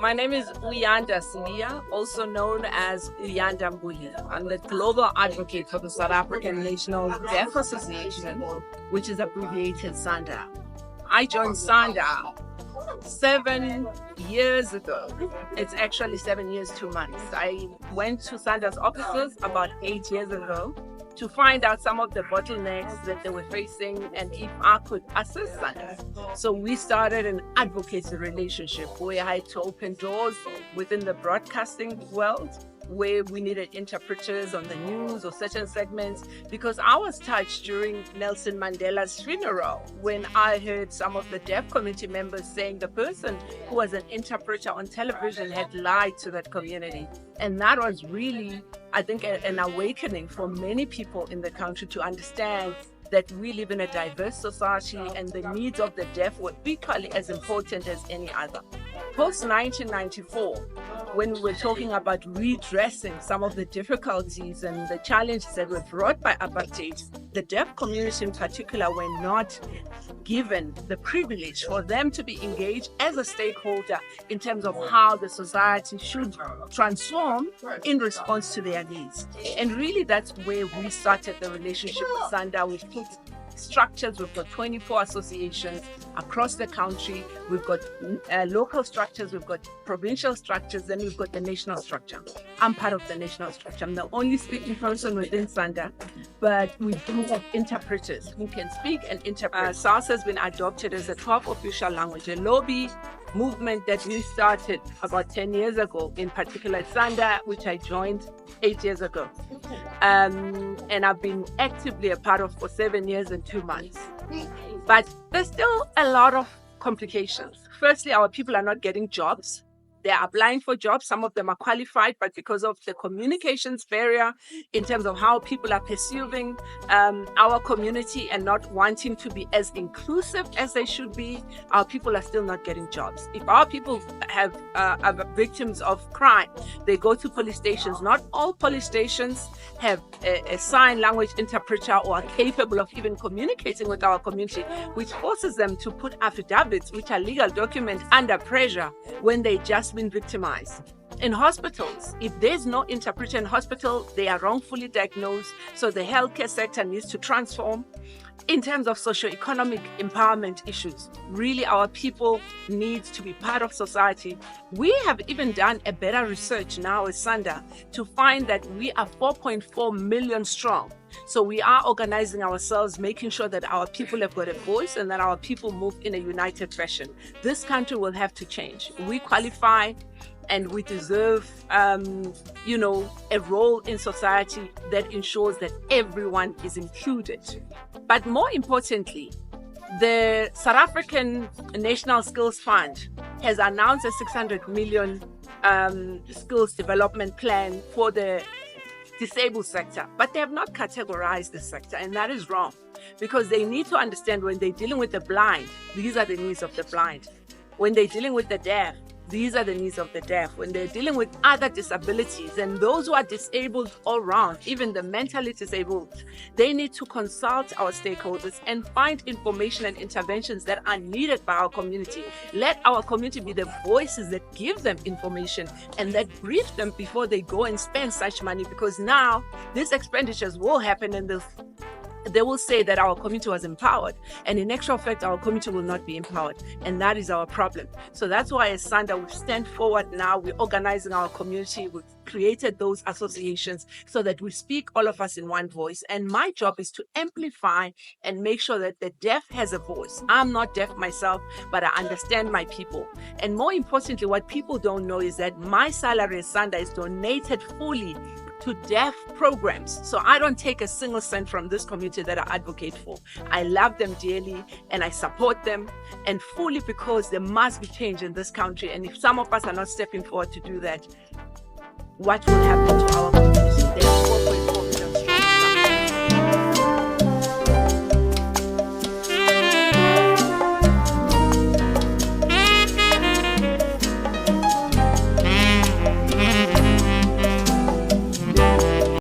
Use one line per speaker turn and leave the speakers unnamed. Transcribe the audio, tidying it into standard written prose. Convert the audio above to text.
My name is Uyanda Sibiya, also known as Uyanda Sibiya. I'm the global advocate for the South African National Deaf Association, which is abbreviated SANDA. I joined SANDA 7 years ago. It's actually 7 years, 2 months. I went to SANDA's offices about 8 years ago to find out some of the bottlenecks that they were facing and if I could assist SANDA. So we started an advocacy relationship where I had to open doors within the broadcasting world, where we needed interpreters on the news or certain segments, because I was touched during Nelson Mandela's funeral when I heard some of the deaf community members saying the person who was an interpreter on television had lied to that community. And that was really, I think, an awakening for many people in the country to understand that we live in a diverse society and the needs of the deaf were equally as important as any other. Post-1994, when we were talking about redressing some of the difficulties and the challenges that were brought by apartheid, the deaf community in particular were not given the privilege for them to be engaged as a stakeholder in terms of how the society should transform in response to their needs. And really that's where we started the relationship with SANDA. We've put structures, we've got 24 associations across the country, we've got local structures, we've got provincial structures, then we've got the national structure. I'm part of the national structure. I'm the only speaking person within SANDA, but we do have interpreters who can speak and interpret. SARS has been adopted as a 12th official language, a lobby movement that we started about 10 years ago, in particular SANDA, which I joined 8 years ago. And I've been actively a part of for 7 years and 2 months. But there's still a lot of complications. Firstly, our people are not getting jobs. They are applying for jobs. Some of them are qualified, but because of the communications barrier in terms of how people are perceiving our community and not wanting to be as inclusive as they should be, our people are still not getting jobs. If our people are victims of crime, they go to police stations. Not all police stations have a sign language interpreter or are capable of even communicating with our community, which forces them to put affidavits, which are legal documents, under pressure when they just been victimized. In hospitals, if there's no interpreter in hospital, they are wrongfully diagnosed. So the healthcare sector needs to transform. In terms of socio-economic empowerment issues, really our people need to be part of society. We have even done a better research now with SANDA to find that we are 4.4 million strong. So we are organizing ourselves, making sure that our people have got a voice and that our people move in a united fashion. This country will have to change. We qualify and we deserve, a role in society that ensures that everyone is included. But more importantly, the South African National Skills Fund has announced a 600 million skills development plan for the disabled sector, but they have not categorized the sector, and that is wrong, because they need to understand when they're dealing with the blind, these are the needs of the blind. When they're dealing with the deaf, these are the needs of the deaf. When they're dealing with other disabilities and those who are disabled all round, even the mentally disabled, they need to consult our stakeholders and find information and interventions that are needed by our community. Let our community be the voices that give them information and that brief them before they go and spend such money, because now these expenditures will happen and they will say that our community was empowered, and in actual fact our community will not be empowered, and that is our problem. So that's why as SANDA we stand forward now. We're organizing our community. We've created those associations so that we speak all of us in one voice, and my job is to amplify and make sure that the deaf has a voice. I'm not deaf myself, but I understand my people, and more importantly, what people don't know is that my salary as SANDA is donated fully to deaf programs. So I don't take a single cent from this community that I advocate for. I love them dearly and I support them, and fully, because there must be change in this country. And if some of us are not stepping forward to do that, what will happen to our community? Therefore,